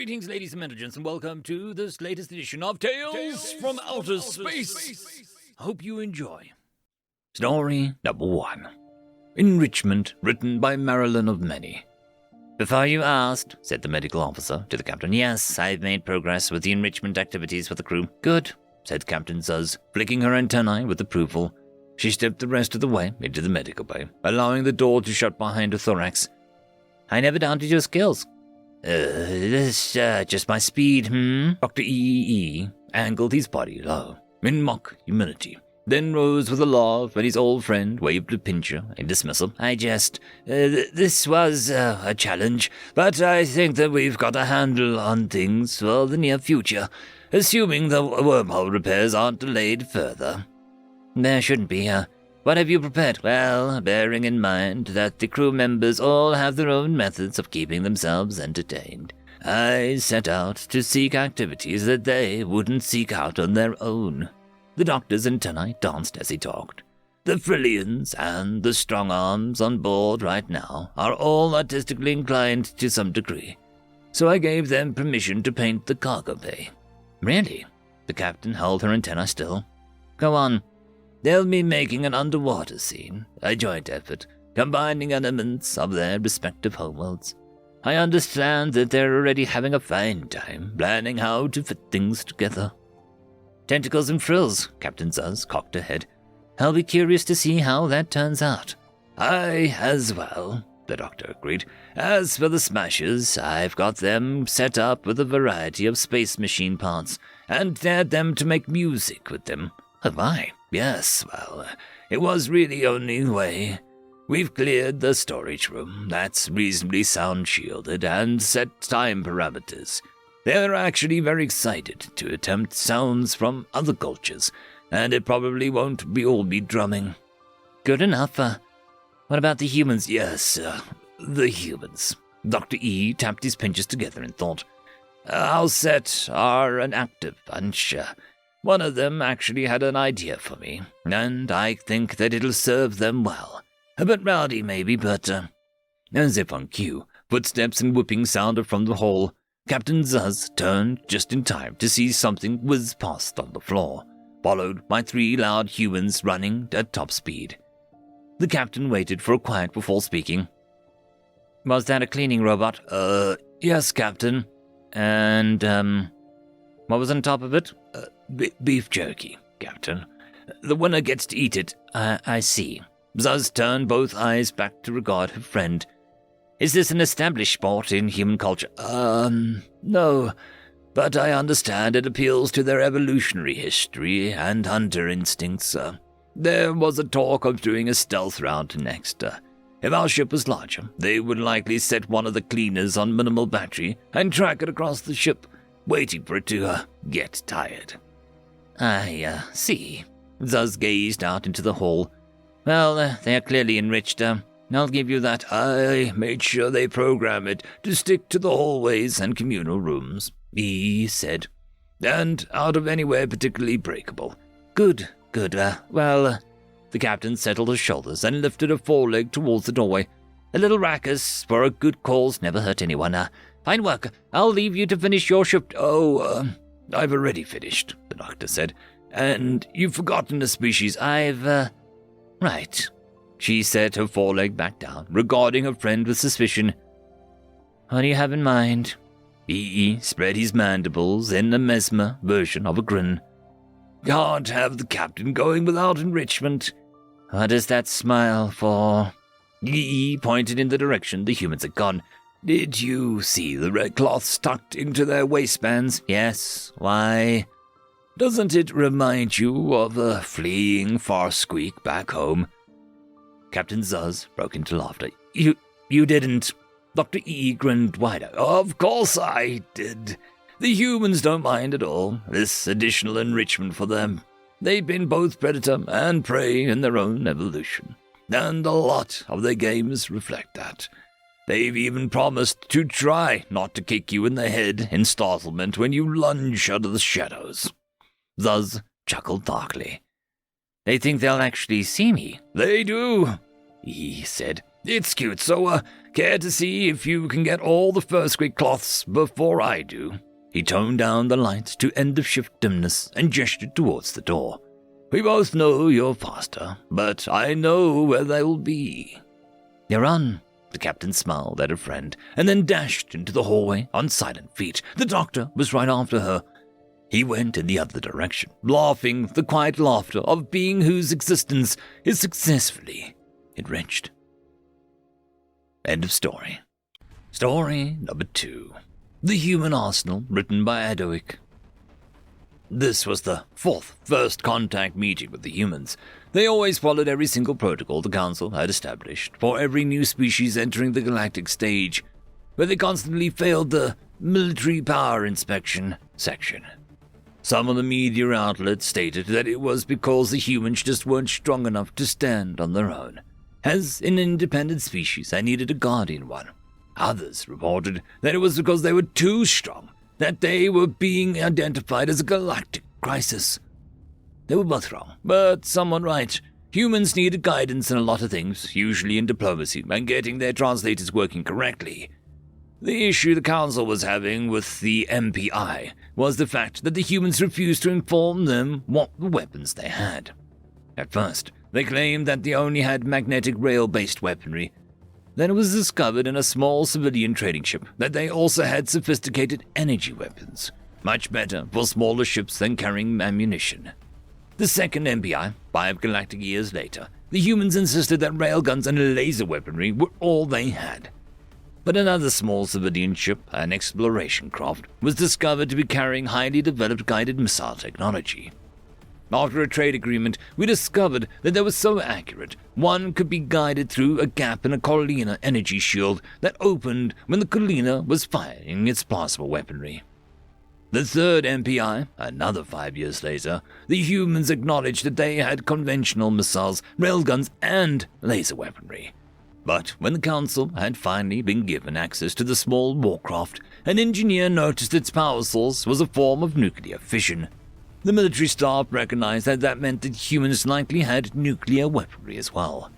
Greetings, ladies and gentlemen, and welcome to this latest edition of Tales from Outer Space. Hope you enjoy. Story number 1. Enrichment, written by Marilyn of Many. Before you asked, said the medical officer to the captain. Yes, I've made progress with the enrichment activities for the crew. Good, said Captain Zuz, flicking her antennae with approval. She stepped the rest of the way into the medical bay, allowing the door to shut behind her thorax. I never doubted your skills. This, just my speed, Dr. E angled his body low, in mock humility, then rose with a laugh when his old friend waved a pincher in dismissal. This was a challenge, but I think that we've got a handle on things for the near future, assuming the wormhole repairs aren't delayed further. There shouldn't be, What have you prepared? Well, bearing in mind that the crew members all have their own methods of keeping themselves entertained, I set out to seek activities that they wouldn't seek out on their own. The doctor's antennae danced as he talked. The Frillians and the strong-arms on board right now are all artistically inclined to some degree, so I gave them permission to paint the cargo bay. Really? The captain held her antennae still. Go on. They'll be making an underwater scene, a joint effort, combining elements of their respective homeworlds. I understand that they're already having a fine time planning how to fit things together. Tentacles and frills, Captain Zuz cocked her head. I'll be curious to see how that turns out. I as well, the doctor agreed. As for the smashers, I've got them set up with a variety of space machine parts, and dared them to make music with them. Have I? Yes, well, it was really only way. We've cleared the storage room, that's reasonably sound-shielded, and set time parameters. They're actually very excited to attempt sounds from other cultures, and it probably won't all be drumming. Good enough. What about the humans? Yes, the humans. Dr. E tapped his pinches together in thought. Our set are an active bunch. One of them actually had an idea for me, and I think that it'll serve them well. A bit rowdy, maybe, but, As if on cue, footsteps and whooping sounded from the hall. Captain Zuz turned just in time to see something whiz past on the floor, followed by 3 loud humans running at top speed. The captain waited for a quiet before speaking. Was that a cleaning robot? Yes, Captain. And, what was on top of it? Beef jerky, Captain. The winner gets to eat it. I see. Zuz turned both eyes back to regard her friend. Is this an established sport in human culture? No. But I understand it appeals to their evolutionary history and hunter instincts. There was a talk of doing a stealth route next. If our ship was larger, they would likely set one of the cleaners on minimal battery and track it across the ship, waiting for it to, get tired. I, see. Zuz gazed out into the hall. Well, they are clearly enriched. I'll give you that. I made sure they program it to stick to the hallways and communal rooms, he said. And out of anywhere particularly breakable. Good. The captain settled his shoulders and lifted a foreleg towards the doorway. A little raucous for a good cause never hurt anyone. Fine work. I'll leave you to finish your shift. I've already finished, the doctor said. And you've forgotten a species. Right. She set her foreleg back down, regarding her friend with suspicion. What do you have in mind? E spread his mandibles in a mesmer version of a grin. Can't have the captain going without enrichment. What is that smile for? E pointed in the direction the humans had gone. Did you see the red cloths tucked into their waistbands? Yes. Why? Doesn't it remind you of a fleeing Farsqueak back home? Captain Zuz broke into laughter. You didn't. Dr. E grinned wider. Of course I did. The humans don't mind at all, this additional enrichment for them. They've been both predator and prey in their own evolution, and a lot of their games reflect that. They've even promised to try not to kick you in the head in startlement when you lunge out of the shadows. Zuz chuckled darkly. They think they'll actually see me. They do, he said. It's cute, so, care to see if you can get all the first-grade cloths before I do?" He toned down the lights to end-of-shift dimness and gestured towards the door. "We both know you're faster, but I know where they'll be." "You're on." The captain smiled at her friend and then dashed into the hallway on silent feet. The doctor was right after her. He went in the other direction, laughing the quiet laughter of a being whose existence is successfully enriched. End of story. Story number 2. The Human Arsenal, written by Adoic. This was the 4th first contact meeting with the humans. They always followed every single protocol the Council had established for every new species entering the galactic stage, but they constantly failed the military power inspection section. Some of the media outlets stated that it was because the humans just weren't strong enough to stand on their own. As an independent species, they needed a guardian one. Others reported that it was because they were too strong, that they were being identified as a galactic crisis. They were both wrong, but somewhat right. Humans needed guidance in a lot of things, usually in diplomacy, and getting their translators working correctly. The issue the Council was having with the MPI was the fact that the humans refused to inform them what weapons they had. At first, they claimed that they only had magnetic rail-based weaponry. Then it was discovered in a small civilian trading ship that they also had sophisticated energy weapons, much better for smaller ships than carrying ammunition. The second MPI, 5 galactic years later, the humans insisted that railguns and laser weaponry were all they had. But another small civilian ship, an exploration craft, was discovered to be carrying highly developed guided missile technology. After a trade agreement, we discovered that they were so accurate, one could be guided through a gap in a Colina energy shield that opened when the Colina was firing its plasma weaponry. The third MPI, another 5 years later, the humans acknowledged that they had conventional missiles, railguns, and laser weaponry. But when the Council had finally been given access to the small warcraft, an engineer noticed its power source was a form of nuclear fission. The military staff recognized that that meant that humans likely had nuclear weaponry as well.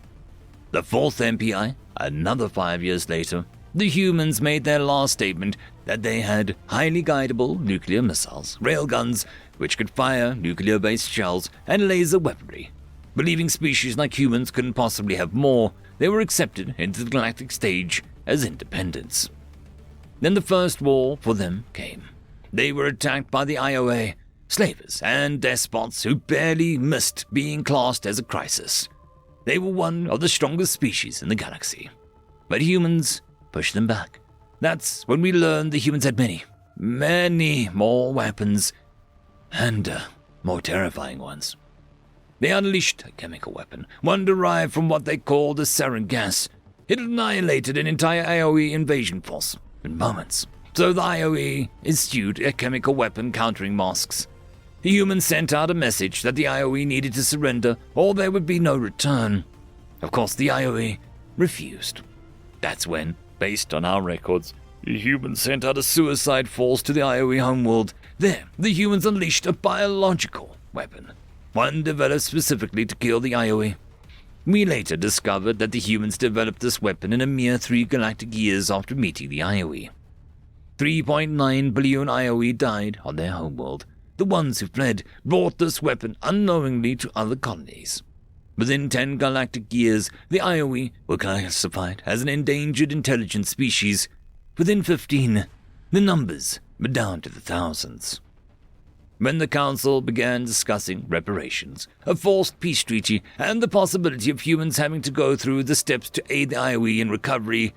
The fourth MPI, another 5 years later, the humans made their last statement that they had highly guidable nuclear missiles, railguns, which could fire nuclear-based shells, and laser weaponry. Believing species like humans couldn't possibly have more, they were accepted into the galactic stage as independents. Then the first war for them came. They were attacked by the IOA, slavers and despots who barely missed being classed as a crisis. They were one of the strongest species in the galaxy. But humans pushed them back. That's when we learned the humans had many more weapons, and more terrifying ones. They unleashed a chemical weapon, one derived from what they called the sarin gas. It annihilated an entire AoE invasion force in moments. So the IOE issued a chemical weapon countering masks. The humans sent out a message that the IOE needed to surrender or there would be no return. Of course, the IOE refused. That's when, based on our records, the humans sent out a suicide force to the IOE homeworld. There, the humans unleashed a biological weapon, one developed specifically to kill the IOE. We later discovered that the humans developed this weapon in a mere 3 galactic years after meeting the IOE. 3.9 billion IOE died on their homeworld. The ones who fled brought this weapon unknowingly to other colonies. Within 10 galactic years, the IOE were classified as an endangered intelligent species. Within 15, the numbers were down to the thousands. When the Council began discussing reparations, a forced peace treaty, and the possibility of humans having to go through the steps to aid the IOE in recovery,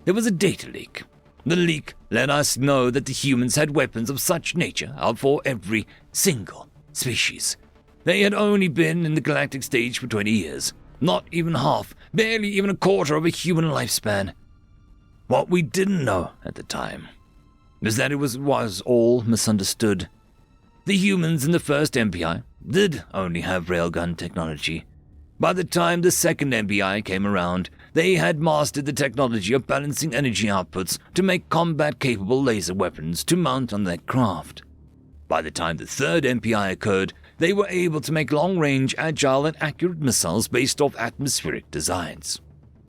there was a data leak. The leak let us know that the humans had weapons of such nature for every single species. They had only been in the galactic stage for 20 years, not even half, barely even a quarter of a human lifespan. What we didn't know at the time was that it was all misunderstood. The humans in the first MPI did only have railgun technology. By the time the second MPI came around, they had mastered the technology of balancing energy outputs to make combat-capable laser weapons to mount on their craft. By the time the third MPI occurred, they were able to make long-range, agile, and accurate missiles based off atmospheric designs.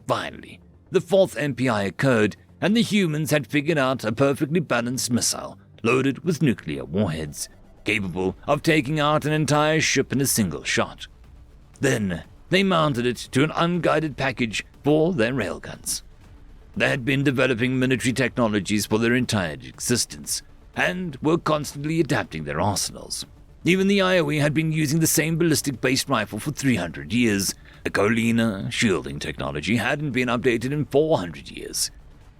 Finally, the fourth MPI occurred, and the humans had figured out a perfectly balanced missile loaded with nuclear warheads, capable of taking out an entire ship in a single shot. Then they mounted it to an unguided package for their railguns. They had been developing military technologies for their entire existence, and were constantly adapting their arsenals. Even the IOE had been using the same ballistic-based rifle for 300 years. The Colina shielding technology hadn't been updated in 400 years.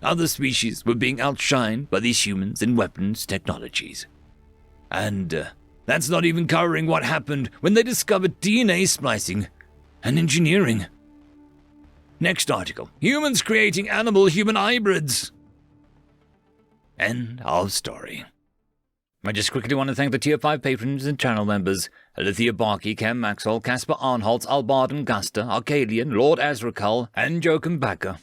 Other species were being outshined by these humans in weapons technologies. And that's not even covering what happened when they discovered DNA splicing and engineering. Next article, humans creating animal-human hybrids. End of story. I just quickly want to thank the Tier 5 patrons and channel members, Alithia Barkey, Cam Maxwell, Caspar Arnholtz, Albarden Guster, Arcadian, Lord Azrakal, and Joachim Backer.